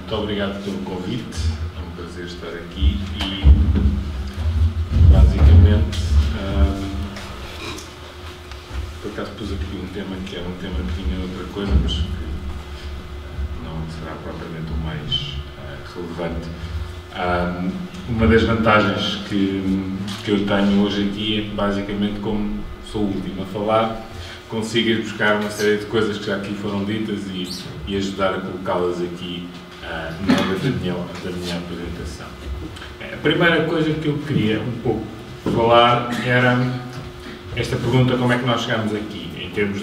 Muito obrigado pelo convite, é um prazer estar aqui e, basicamente, por acaso pus aqui um tema que era um tema que tinha outra coisa, mas que não será propriamente o mais relevante. Uma das vantagens que eu tenho hoje em dia, basicamente, como sou o último a falar, consigo ir buscar uma série de coisas que já aqui foram ditas e ajudar a colocá-las aqui na hora da minha apresentação. A primeira coisa que eu queria um pouco falar era esta pergunta: como é que nós chegamos aqui, em termos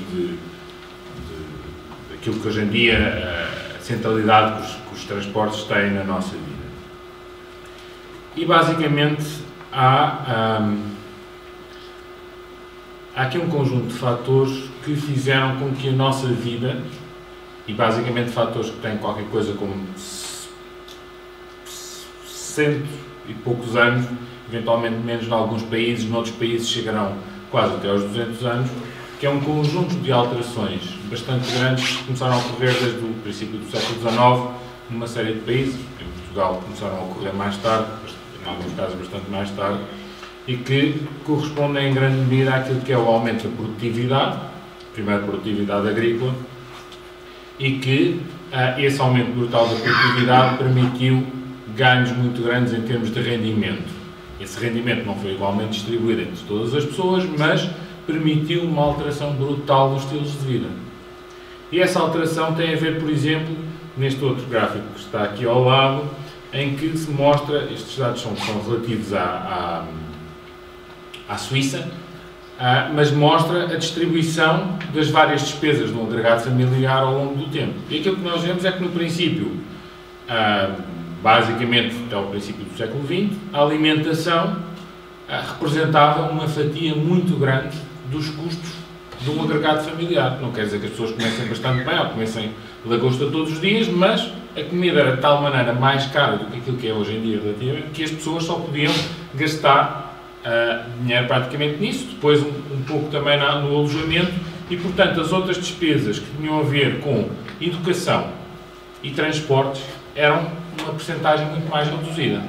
daquilo que hoje em dia a centralidade que os transportes têm na nossa vida. E basicamente há aqui um conjunto de fatores que fizeram com que a nossa vida, e basicamente fatores que têm qualquer coisa como 100 e poucos anos, eventualmente menos em alguns países, noutros países chegarão quase até aos 200 anos, que é um conjunto de alterações bastante grandes que começaram a ocorrer desde o princípio do século XIX, numa série de países. Em Portugal começaram a ocorrer mais tarde, em alguns casos bastante mais tarde, e que correspondem em grande medida àquilo que é o aumento da produtividade, primeiro a produtividade agrícola, e que esse aumento brutal da produtividade permitiu ganhos muito grandes em termos de rendimento. Esse rendimento não foi igualmente distribuído entre todas as pessoas, mas permitiu uma alteração brutal dos estilos de vida. E essa alteração tem a ver, por exemplo, neste outro gráfico que está aqui ao lado, em que se mostra, estes dados são relativos à Suíça, mas mostra a distribuição das várias despesas do agregado familiar ao longo do tempo. E aquilo que nós vemos é que, no princípio, basicamente até ao princípio do século XX, a alimentação representava uma fatia muito grande dos custos de um agregado familiar. Não quer dizer que as pessoas comecem bastante bem ou comecem lagosta todos os dias, mas a comida era de tal maneira mais cara do que aquilo que é hoje em dia relativamente, que as pessoas só podiam gastar dinheiro praticamente nisso, depois um pouco também no alojamento, e portanto as outras despesas que tinham a ver com educação e transportes eram uma percentagem muito mais reduzida.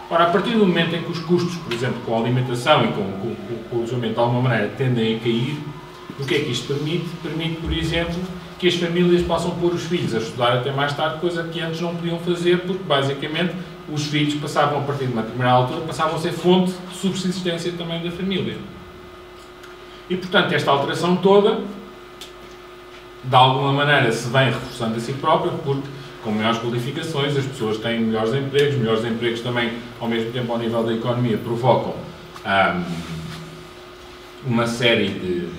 Ora, a partir do momento em que os custos, por exemplo, com a alimentação e com o alojamento de alguma maneira tendem a cair, o que é que isto permite? Permite, por exemplo, que as famílias possam pôr os filhos a estudar até mais tarde, coisa que antes não podiam fazer, porque basicamente os filhos passavam, a partir de uma determinada altura, passavam a ser fonte de subsistência também da família. E, portanto, esta alteração toda, de alguma maneira, se vem reforçando a si própria, porque, com maiores qualificações, as pessoas têm melhores empregos também, ao mesmo tempo, ao nível da economia, provocam uma série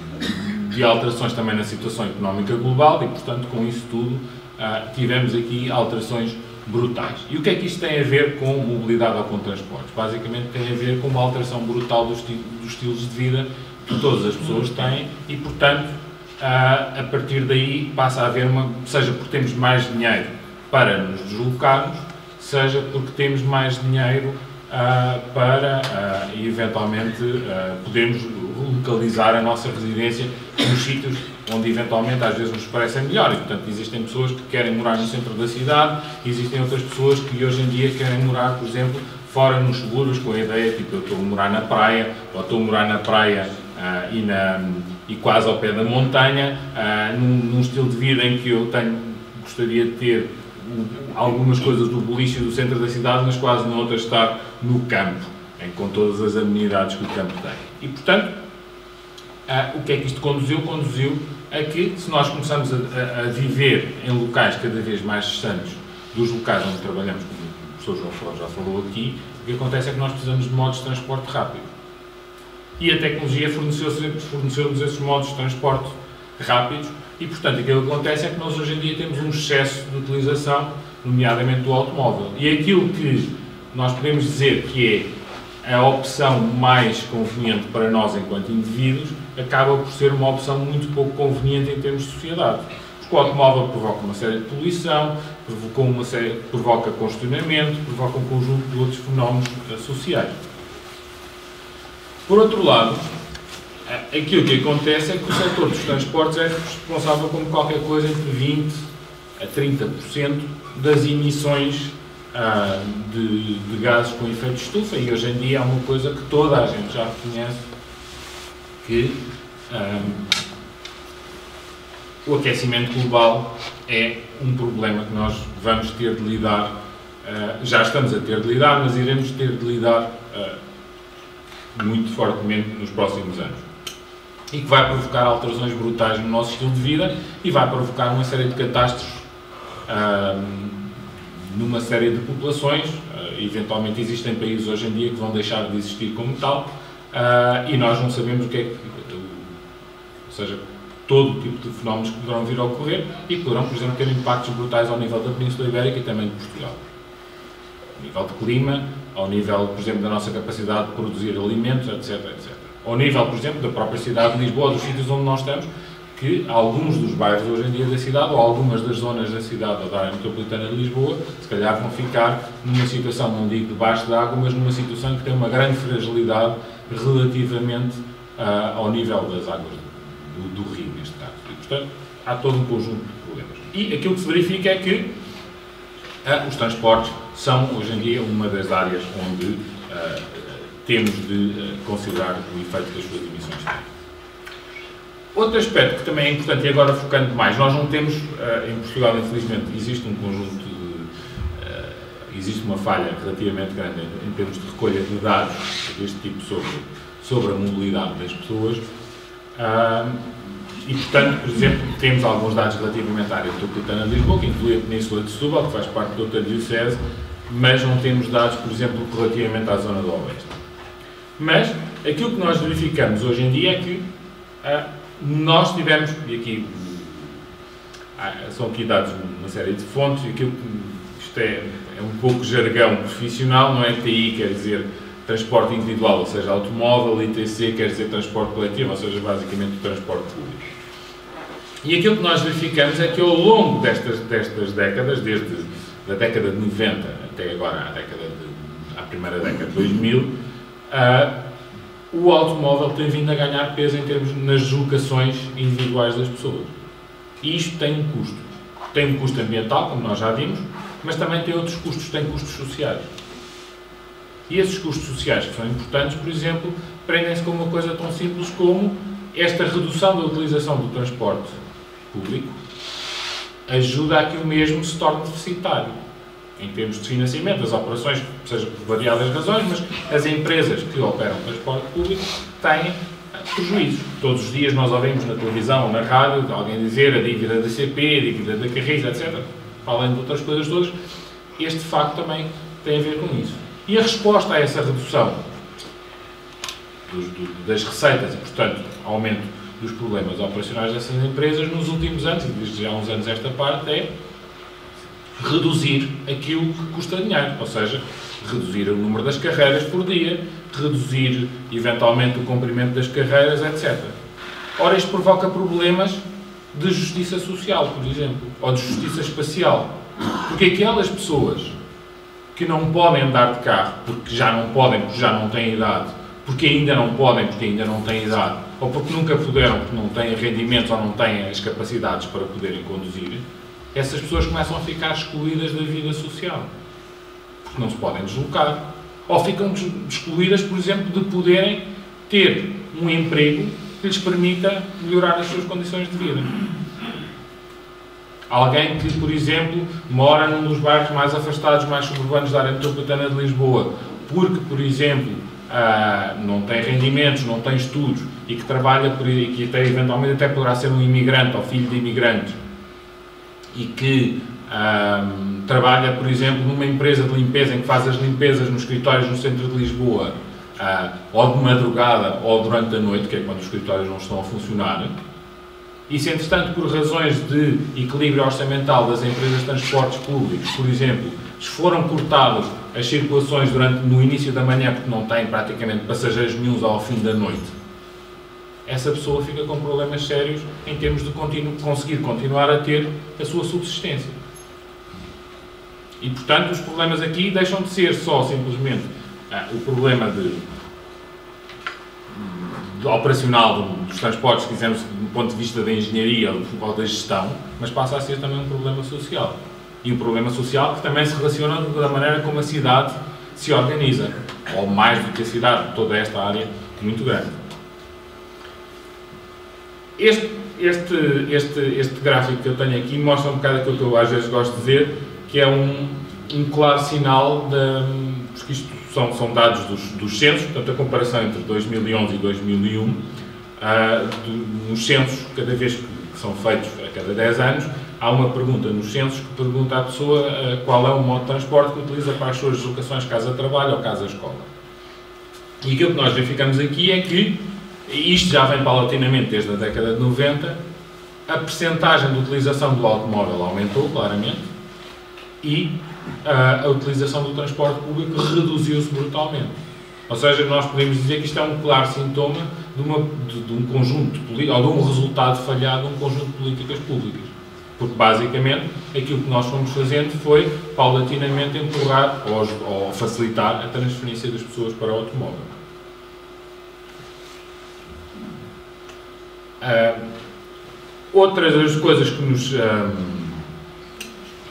de alterações também na situação económica global e, portanto, com isso tudo, tivemos aqui alterações brutais. E o que é que isto tem a ver com mobilidade ou com transportes? Basicamente tem a ver com uma alteração brutal dos estilos de vida que todas as pessoas têm e, portanto, a partir daí passa a haver seja porque temos mais dinheiro para nos deslocarmos, seja porque temos mais dinheiro para, eventualmente, podermos localizar a nossa residência nos sítios onde, eventualmente, às vezes nos parecem melhor. E, portanto, existem pessoas que querem morar no centro da cidade, existem outras pessoas que, hoje em dia, querem morar, por exemplo, fora nos seguros, com a ideia, tipo, eu estou a morar na praia, ou estou a morar na praia e quase ao pé da montanha, num estilo de vida em que eu gostaria de ter algumas coisas do boliche do centro da cidade, mas quase noutra estar no campo, com todas as amenidades que o campo tem. E, portanto, o que é que isto conduziu? Conduziu a que, se nós começamos a viver em locais cada vez mais distantes dos locais onde trabalhamos, como o professor João Flores já falou aqui, o que acontece é que nós precisamos de modos de transporte rápido. E a tecnologia forneceu-nos esses modos de transporte rápidos e, portanto, aquilo que acontece é que nós hoje em dia temos um excesso de utilização, nomeadamente do automóvel. E aquilo que nós podemos dizer que é a opção mais conveniente para nós enquanto indivíduos, acaba por ser uma opção muito pouco conveniente em termos de sociedade. Porque o automóvel provoca uma série de poluição, provoca congestionamento, provoca um conjunto de outros fenómenos sociais. Por outro lado, aquilo que acontece é que o setor dos transportes é responsável por qualquer coisa entre 20% a 30% das emissões de gases com efeito de estufa, e hoje em dia é uma coisa que toda a gente já reconhece, que o aquecimento global é um problema que nós vamos ter de lidar, já estamos a ter de lidar, mas iremos ter de lidar muito fortemente nos próximos anos. E que vai provocar alterações brutais no nosso estilo de vida e vai provocar uma série de catástrofes numa série de populações. Eventualmente existem países hoje em dia que vão deixar de existir como tal, e nós não sabemos o que é que... Ou seja, todo tipo de fenómenos que poderão vir a ocorrer e que poderão, por exemplo, ter impactos brutais ao nível da Península Ibérica e também de Portugal. Ao nível de clima, ao nível, por exemplo, da nossa capacidade de produzir alimentos, etc, etc. Ao nível, por exemplo, da própria cidade de Lisboa, dos sítios onde nós estamos, que alguns dos bairros hoje em dia da cidade, ou algumas das zonas da cidade ou da área metropolitana de Lisboa, se calhar vão ficar numa situação, não digo debaixo de água, mas numa situação que tem uma grande fragilidade relativamente ao nível das águas do rio, neste caso. E, portanto, há todo um conjunto de problemas. E aquilo que se verifica é que os transportes são, hoje em dia, uma das áreas onde temos de considerar o efeito que as suas emissões têm. Outro aspecto que também é importante, e agora focando mais, nós não temos, em Portugal, infelizmente, existe um conjunto de... existe uma falha relativamente grande em termos de recolha de dados deste tipo sobre a mobilidade das pessoas. E, portanto, por exemplo, temos alguns dados relativamente à área metropolitana de Lisboa, que inclui a Península de Setúbal, que faz parte de outra diocese, mas não temos dados, por exemplo, relativamente à zona do Oeste. Mas, aquilo que nós verificamos hoje em dia é que nós tivemos, e aqui são aqui dados uma série de fontes, e aquilo que isto é um pouco jargão profissional, não é? TI quer dizer transporte individual, ou seja, automóvel, ITC quer dizer transporte coletivo, ou seja, basicamente o transporte público. E aquilo que nós verificamos é que ao longo destas décadas, desde a década de 90 até agora à primeira década de 2000, o automóvel tem vindo a ganhar peso em termos nas deslocações individuais das pessoas. E isto tem um custo. Tem um custo ambiental, como nós já vimos, mas também tem outros custos, tem custos sociais. E esses custos sociais que são importantes, por exemplo, prendem-se com uma coisa tão simples como esta redução da utilização do transporte público ajuda a que o mesmo se torne deficitário. Em termos de financiamento, as operações, seja por variadas razões, mas as empresas que operam transporte público têm prejuízos. Todos os dias nós ouvimos na televisão ou na rádio alguém dizer a dívida da CP, a dívida da Carris, etc. Além de outras coisas todas, este facto também tem a ver com isso. E a resposta a essa redução das receitas e, portanto, aumento dos problemas operacionais dessas empresas nos últimos anos, e desde já há uns anos esta parte, é reduzir aquilo que custa dinheiro, ou seja, reduzir o número das carreiras por dia, reduzir, eventualmente, o comprimento das carreiras, etc. Ora, isto provoca problemas de justiça social, por exemplo, ou de justiça espacial. Porque aquelas pessoas que não podem andar de carro, porque já não podem, porque já não têm idade, porque ainda não podem, porque ainda não têm idade, ou porque nunca puderam, porque não têm rendimentos ou não têm as capacidades para poderem conduzir, essas pessoas começam a ficar excluídas da vida social, porque não se podem deslocar, ou ficam excluídas, por exemplo, de poderem ter um emprego que lhes permita melhorar as suas condições de vida. Alguém que, por exemplo, mora num dos bairros mais afastados, mais suburbanos da área metropolitana de Lisboa, porque, por exemplo, não tem rendimentos, não tem estudos, e que trabalha, e que até, eventualmente até poderá ser um imigrante ou filho de imigrantes, e que trabalha, por exemplo, numa empresa de limpeza em que faz as limpezas nos escritórios no centro de Lisboa, ou de madrugada ou durante a noite, que é quando os escritórios não estão a funcionar, e se, entretanto, por razões de equilíbrio orçamental das empresas de transportes públicos, por exemplo, se foram cortadas as circulações no início da manhã porque não têm praticamente passageiros nenhuns ao fim da noite, essa pessoa fica com problemas sérios em termos de conseguir continuar a ter a sua subsistência. E, portanto, os problemas aqui deixam de ser só simplesmente o problema operacional dos transportes, se quisermos, do ponto de vista da engenharia ou da gestão, mas passa a ser também um problema social. E um problema social que também se relaciona da maneira como a cidade se organiza, ou mais do que a cidade, toda esta área muito grande. Este gráfico que eu tenho aqui mostra um bocado aquilo que eu às vezes gosto de dizer, que é um claro sinal porque isto são dados dos censos, portanto a comparação entre 2011 e 2001, nos censos, cada vez que são feitos a cada 10 anos, há uma pergunta nos censos que pergunta à pessoa qual é o modo de transporte que utiliza para as suas deslocações casa-trabalho ou casa-escola. E aquilo que nós verificamos aqui é que, isto já vem paulatinamente desde a década de 90, a percentagem de utilização do automóvel aumentou claramente e a utilização do transporte público reduziu-se brutalmente. Ou seja, nós podemos dizer que isto é um claro sintoma de um conjunto, ou de um resultado falhado de um conjunto de políticas públicas. Porque, basicamente, aquilo que nós fomos fazendo foi, paulatinamente, empurrar ou facilitar a transferência das pessoas para o automóvel. Outras das coisas que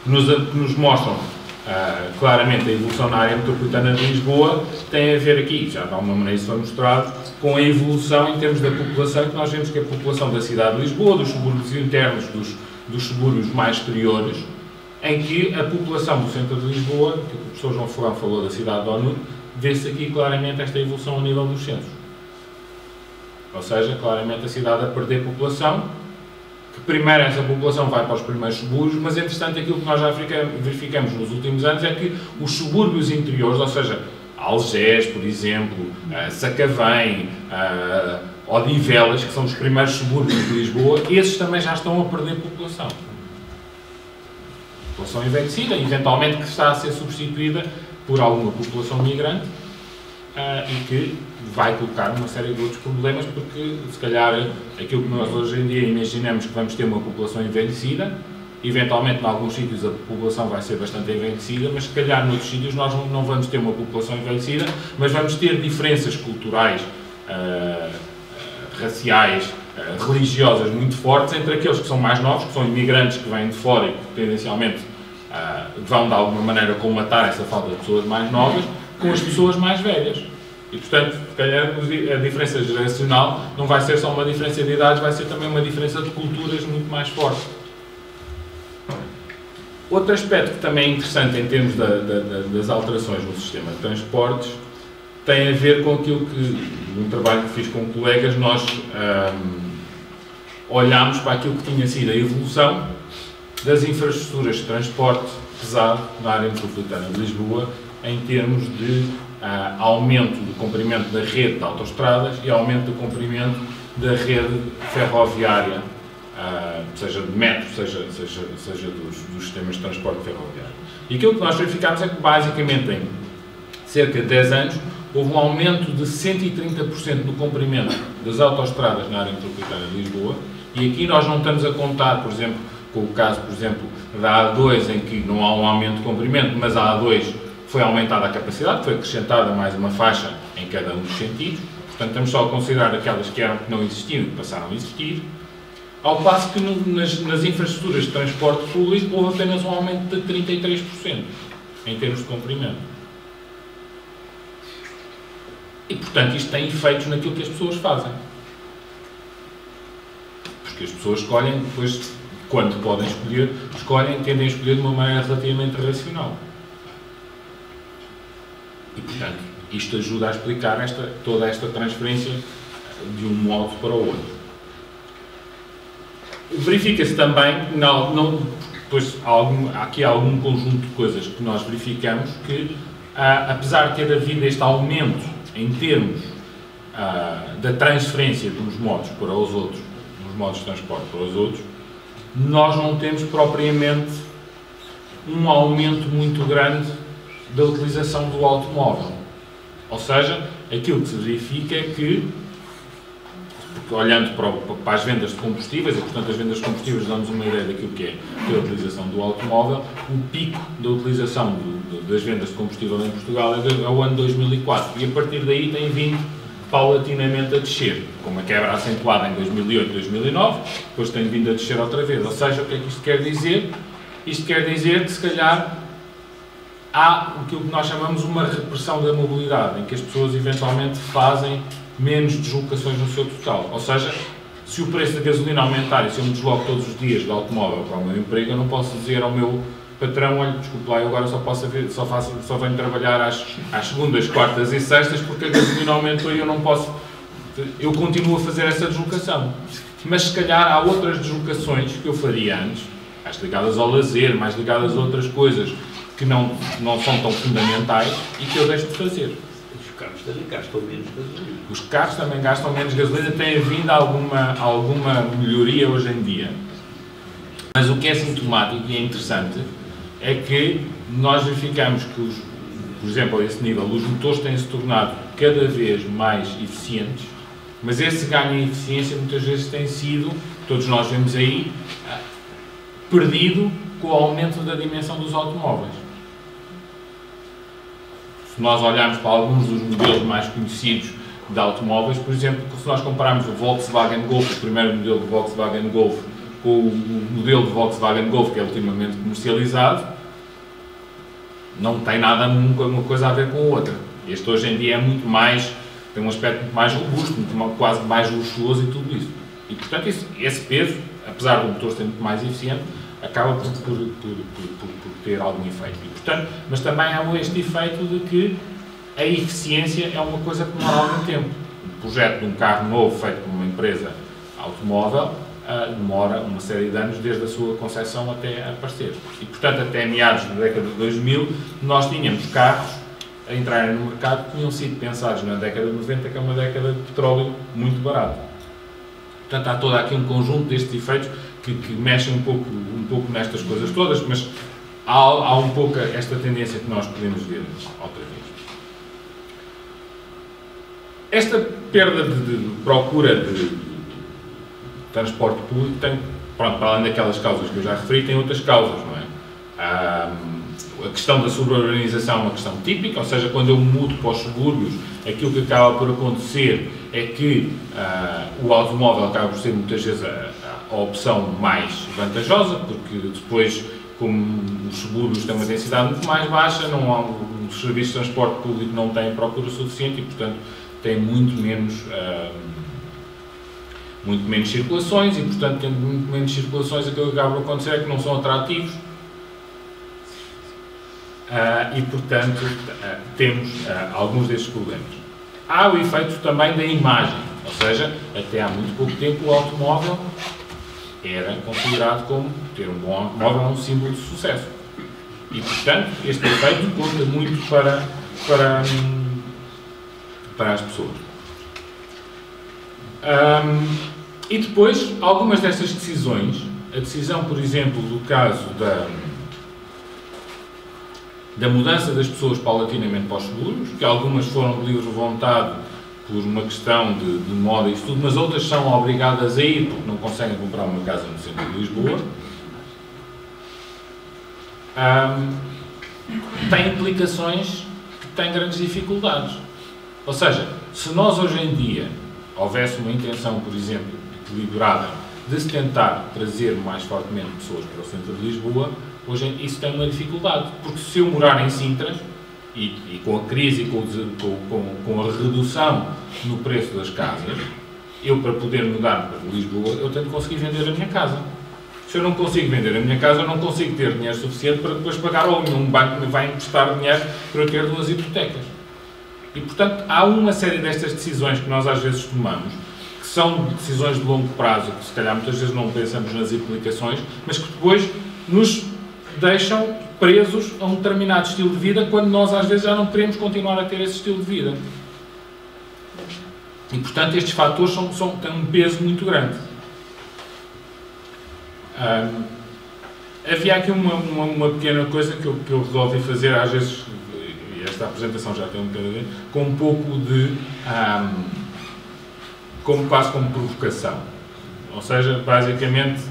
nos mostram claramente a evolução na área metropolitana de Lisboa tem a ver aqui, já de alguma maneira isso foi mostrado, com a evolução em termos da população, que nós vemos que a população da cidade de Lisboa, dos subúrbios internos, dos subúrbios mais exteriores, em que a população do centro de Lisboa, que o professor João Fogão falou da cidade de ONU, vê-se aqui claramente esta evolução a nível dos centros. Ou seja, claramente a cidade a perder população, que primeiro essa população vai para os primeiros subúrbios, mas entretanto aquilo que nós já verificamos nos últimos anos é que os subúrbios interiores, ou seja, Algés, por exemplo, Sacavém, Odivelas, que são os primeiros subúrbios de Lisboa, esses também já estão a perder população. População envelhecida, eventualmente que está a ser substituída por alguma população migrante e que vai colocar uma série de outros problemas, porque se calhar aquilo que nós hoje em dia imaginamos que vamos ter uma população envelhecida, eventualmente em alguns sítios a população vai ser bastante envelhecida, mas se calhar noutros sítios nós não vamos ter uma população envelhecida, mas vamos ter diferenças culturais, raciais, religiosas muito fortes entre aqueles que são mais novos, que são imigrantes que vêm de fora e que tendencialmente vão de alguma maneira colmatar essa falta de pessoas mais novas, com as pessoas mais velhas. E, portanto, se calhar a diferença geracional não vai ser só uma diferença de idades, vai ser também uma diferença de culturas muito mais forte. Outro aspecto que também é interessante em termos das alterações no sistema de transportes tem a ver com aquilo que, num trabalho que fiz com colegas, nós olhámos para aquilo que tinha sido a evolução das infraestruturas de transporte pesado na área metropolitana de Lisboa, em termos de aumento do comprimento da rede de autoestradas e aumento do comprimento da rede ferroviária, seja de metro, seja dos sistemas de transporte ferroviário. E aquilo que nós verificámos é que, basicamente, em cerca de 10 anos, houve um aumento de 130% do comprimento das autoestradas na área metropolitana de Lisboa, e aqui nós não estamos a contar, por exemplo, com o caso, por exemplo, da A2, em que não há um aumento de comprimento, mas a A2 foi aumentada a capacidade, foi acrescentada mais uma faixa em cada um dos sentidos, portanto estamos só a considerar aquelas que não existiam e que passaram a existir, ao passo que nas infraestruturas de transporte público houve apenas um aumento de 33% em termos de comprimento. E, portanto, isto tem efeitos naquilo que as pessoas fazem. Porque as pessoas escolhem, depois, quando podem escolher, tendem a escolher de uma maneira relativamente racional. E, portanto, isto ajuda a explicar toda esta transferência de um modo para o outro. Verifica-se também, depois há aqui algum conjunto de coisas que nós verificamos que, apesar de ter havido este aumento em termos da transferência de uns modos para os outros, dos modos de transporte para os outros, nós não temos propriamente um aumento muito grande da utilização do automóvel. Ou seja, aquilo que se verifica é que, porque olhando para as vendas de combustíveis, e portanto as vendas de combustíveis dão-nos uma ideia daquilo que é a utilização do automóvel, o pico da utilização das vendas de combustível em Portugal é o ano 2004, e a partir daí tem vindo paulatinamente a descer, com uma quebra acentuada em 2008, 2009, depois tem vindo a descer outra vez. Ou seja, o que é que isto quer dizer? Isto quer dizer que, se calhar, há o que nós chamamos uma repressão da mobilidade, em que as pessoas eventualmente fazem menos deslocações no seu total. Ou seja, se o preço da gasolina aumentar e se eu me desloco todos os dias de automóvel para o meu emprego, eu não posso dizer ao meu patrão: olha, desculpe lá, eu agora só venho trabalhar às segundas, quartas e sextas porque a gasolina aumentou e eu não posso. Eu continuo a fazer essa deslocação. Mas se calhar há outras deslocações que eu faria antes, mais ligadas ao lazer, mais ligadas a outras coisas que não são tão fundamentais e que eu deixo de fazer. Os carros também gastam menos gasolina. Os carros também gastam menos gasolina, tem havido alguma melhoria hoje em dia. Mas o que é sintomático e é interessante é que nós verificamos que, por exemplo, a esse nível, os motores têm-se tornado cada vez mais eficientes, mas esse ganho em eficiência muitas vezes tem sido, todos nós vemos aí, perdido com o aumento da dimensão dos automóveis. Se nós olharmos para alguns dos modelos mais conhecidos de automóveis, por exemplo, se nós compararmos o Volkswagen Golf, o primeiro modelo do Volkswagen Golf, com o modelo de Volkswagen Golf que é ultimamente comercializado, não tem nada uma coisa a ver com a outra. Este hoje em dia é muito mais, tem um aspecto muito mais robusto, quase mais luxuoso e tudo isso. E portanto esse peso, apesar do motor ser muito mais eficiente, acaba por ter algum efeito. E, portanto, mas também há este efeito de que a eficiência é uma coisa que demora algum tempo. O projeto de um carro novo feito por uma empresa automóvel demora uma série de anos desde a sua concepção até aparecer. E, portanto, até meados da década de 2000, nós tínhamos carros a entrarem no mercado que tinham sido pensados na década de 90, que é uma década de petróleo muito barato. Portanto, há todo aqui um conjunto destes efeitos que mexem um pouco nestas coisas todas, mas há um pouco esta tendência que nós podemos ver outra vez. Esta perda de procura de transporte público tem, pronto, para além daquelas causas que eu já referi, tem outras causas, não é? A questão da suburbanização é uma questão típica, ou seja, quando eu mudo para os subúrbios, aquilo que acaba por acontecer é que o automóvel acaba por ser muitas vezes a opção mais vantajosa, porque depois, como os subúrbios têm uma densidade muito mais baixa, os serviços de transporte público não têm procura suficiente e, portanto, têm muito menos circulações e, portanto, tendo muito menos circulações, aquilo que acaba por acontecer é que não são atrativos e, portanto, temos alguns destes problemas. Há o efeito também da imagem, ou seja, até há muito pouco tempo o automóvel era considerado como ter um bom automóvel um símbolo de sucesso. E, portanto, este efeito conta muito para as pessoas. E depois, algumas destas decisões, a decisão, por exemplo, do caso da mudança das pessoas paulatinamente para os subúrbios, que algumas foram de livre vontade por uma questão de moda e isso tudo, mas outras são obrigadas a ir porque não conseguem comprar uma casa no centro de Lisboa, tem implicações que têm grandes dificuldades. Ou seja, se nós hoje em dia houvesse uma intenção, por exemplo, deliberada de se tentar trazer mais fortemente pessoas para o centro de Lisboa, hoje isso tem uma dificuldade, porque se eu morar em Sintra, e com a crise e com a redução no preço das casas, eu para poder mudar para Lisboa, eu tenho que conseguir vender a minha casa. Se eu não consigo vender a minha casa, eu não consigo ter dinheiro suficiente para depois pagar, ou nenhum banco me vai emprestar dinheiro para eu ter 2 hipotecas. E, portanto, há uma série destas decisões que nós às vezes tomamos, que são decisões de longo prazo, que se calhar muitas vezes não pensamos nas implicações, mas que depois nos deixam presos a um determinado estilo de vida, quando nós às vezes já não queremos continuar a ter esse estilo de vida. E, portanto, estes fatores têm um peso muito grande. Havia aqui uma pequena coisa que eu resolvi fazer, às vezes, e esta apresentação já tem um bocadinho a ver, com um pouco de... quase como provocação. Ou seja, basicamente...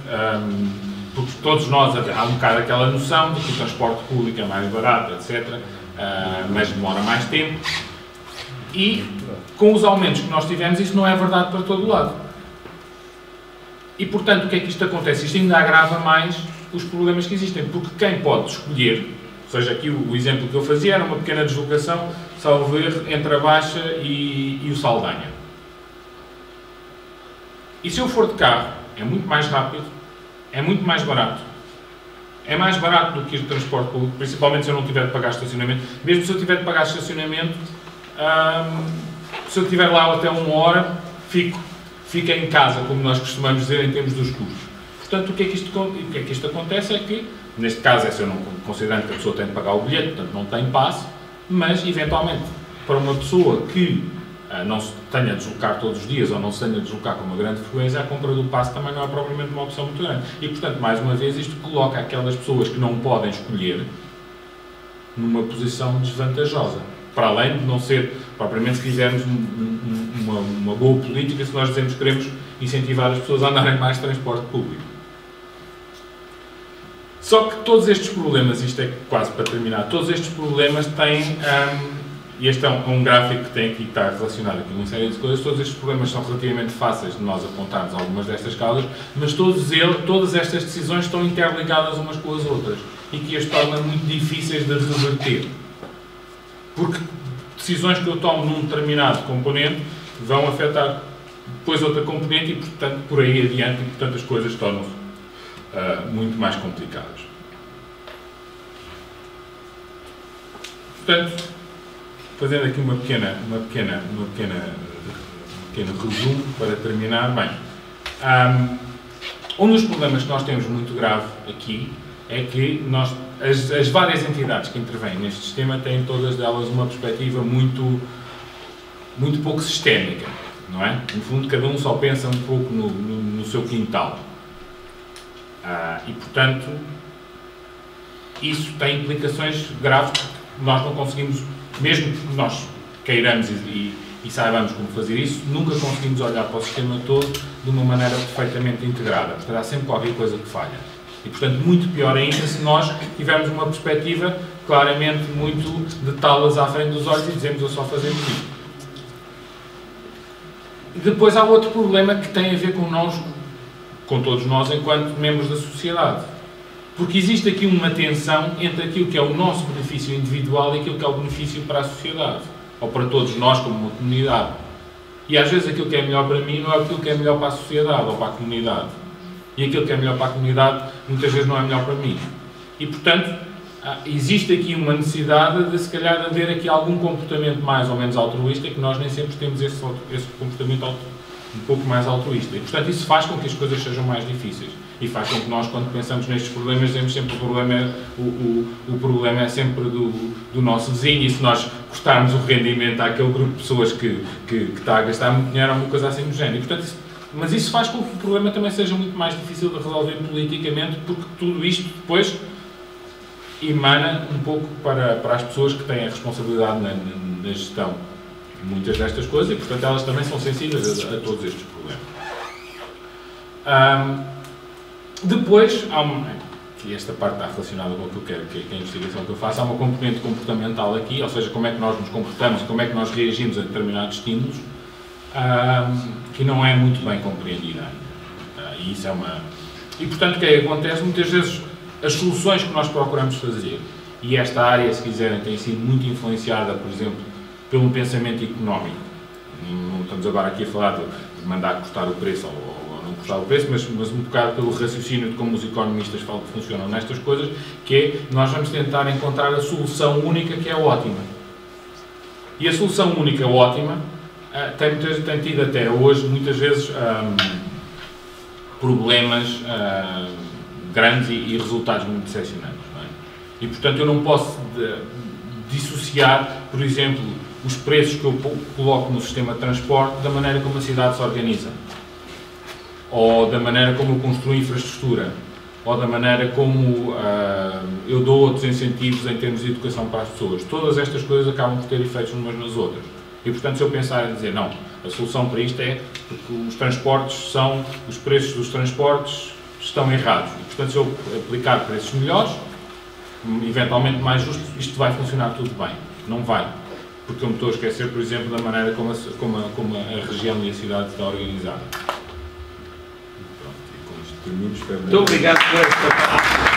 porque todos nós há um bocado aquela noção de que o transporte público é mais barato, etc., mas demora mais tempo. E com os aumentos que nós tivemos, isso não é verdade para todo o lado. E, portanto, o que é que isto acontece? Isto ainda agrava mais os problemas que existem, porque quem pode escolher, ou seja, aqui o exemplo que eu fazia era uma pequena deslocação, salvo erro, entre a Baixa e o Saldanha. E se eu for de carro, é muito mais rápido, é muito mais barato. É mais barato do que ir de transporte público, principalmente se eu não tiver de pagar estacionamento. Mesmo se eu tiver de pagar estacionamento, se eu estiver lá até 1 hora, fica em casa, como nós costumamos dizer, em termos dos custos. Portanto, o que é que isto acontece é que, neste caso, é se eu não considerando que a pessoa tem de pagar o bilhete, portanto não tem passe, mas, eventualmente, para uma pessoa que não se tenha a deslocar todos os dias ou não se tenha a deslocar com uma grande frequência, a compra do passe também não é propriamente uma opção muito grande. E, portanto, mais uma vez, isto coloca aquelas pessoas que não podem escolher numa posição desvantajosa. Para além de não ser, propriamente, se quisermos uma boa política, se nós dizemos que queremos incentivar as pessoas a andarem mais de transporte público. Só que todos estes problemas, isto é quase para terminar, todos estes problemas têm, e este é um gráfico que tem aqui, que está relacionado aqui com uma série de coisas, todos estes problemas são relativamente fáceis de nós apontarmos algumas destas causas, mas todas estas decisões estão interligadas umas com as outras e que as tornam muito difíceis de reverter. Porque decisões que eu tomo num determinado componente vão afetar depois outra componente e, portanto, por aí adiante, e, portanto, as coisas tornam-se muito mais complicadas. Portanto, fazendo aqui um pequeno resumo para terminar, bem, um dos problemas que nós temos muito grave aqui é que as várias entidades que intervêm neste sistema têm todas delas uma perspectiva muito pouco sistémica, não é? No fundo, cada um só pensa um pouco no seu quintal. E, portanto, isso tem implicações graves porque nós não conseguimos, mesmo que nós queiramos e saibamos como fazer isso, nunca conseguimos olhar para o sistema todo de uma maneira perfeitamente integrada. Portanto, há sempre qualquer coisa que falha. E, portanto, muito pior ainda se nós tivermos uma perspectiva claramente muito de talas à frente dos olhos e dizemos eu só fazemos isto. E depois há outro problema que tem a ver com todos nós enquanto membros da sociedade. Porque existe aqui uma tensão entre aquilo que é o nosso benefício individual e aquilo que é o benefício para a sociedade. Ou para todos nós como uma comunidade. E às vezes aquilo que é melhor para mim não é aquilo que é melhor para a sociedade ou para a comunidade. E aquilo que é melhor para a comunidade muitas vezes não é melhor para mim. E, portanto, existe aqui uma necessidade de, se calhar, de haver aqui algum comportamento mais ou menos altruísta, que nós nem sempre temos esse comportamento um pouco mais altruísta. E, portanto, isso faz com que as coisas sejam mais difíceis. E faz com que nós, quando pensamos nestes problemas, dizemos sempre que o problema é sempre do nosso vizinho, e se nós cortarmos o rendimento àquele grupo de pessoas que está a gastar muito dinheiro, é uma coisa assim do género. E, portanto, mas isso faz com que o problema também seja muito mais difícil de resolver politicamente, porque tudo isto depois emana um pouco para as pessoas que têm a responsabilidade na gestão de muitas destas coisas e, portanto, elas também são sensíveis a todos estes problemas. Depois, e esta parte está relacionada com aquilo que é a investigação que eu faço, há uma componente comportamental aqui, ou seja, como é que nós nos comportamos, como é que nós reagimos a determinados estímulos, que não é muito bem compreendida ainda. E isso é E, portanto, o que é que acontece? Muitas vezes as soluções que nós procuramos fazer, e esta área, se quiserem, tem sido muito influenciada, por exemplo, pelo pensamento económico. Não estamos agora aqui a falar de mandar cortar o preço ou não cortar o preço, mas um bocado pelo raciocínio de como os economistas falam que funcionam nestas coisas, que é, nós vamos tentar encontrar a solução única que é ótima. E a solução única ótima tem tido até hoje, muitas vezes, problemas grandes e resultados muito decepcionantes. Não é? E, portanto, eu não posso dissociar, por exemplo, os preços que eu coloco no sistema de transporte da maneira como a cidade se organiza, ou da maneira como eu construo infraestrutura, ou da maneira como eu dou outros incentivos em termos de educação para as pessoas. Todas estas coisas acabam por ter efeitos umas nas outras. E, portanto, se eu pensar em dizer, não, a solução para isto é porque os preços dos transportes estão errados. E, portanto, se eu aplicar preços melhores, eventualmente mais justos, isto vai funcionar tudo bem. Não vai. porque eu me estou a esquecer, por exemplo, da maneira como a região e a cidade está organizada. Pronto, e com isto termino, espero. Muito obrigado por esta palavra.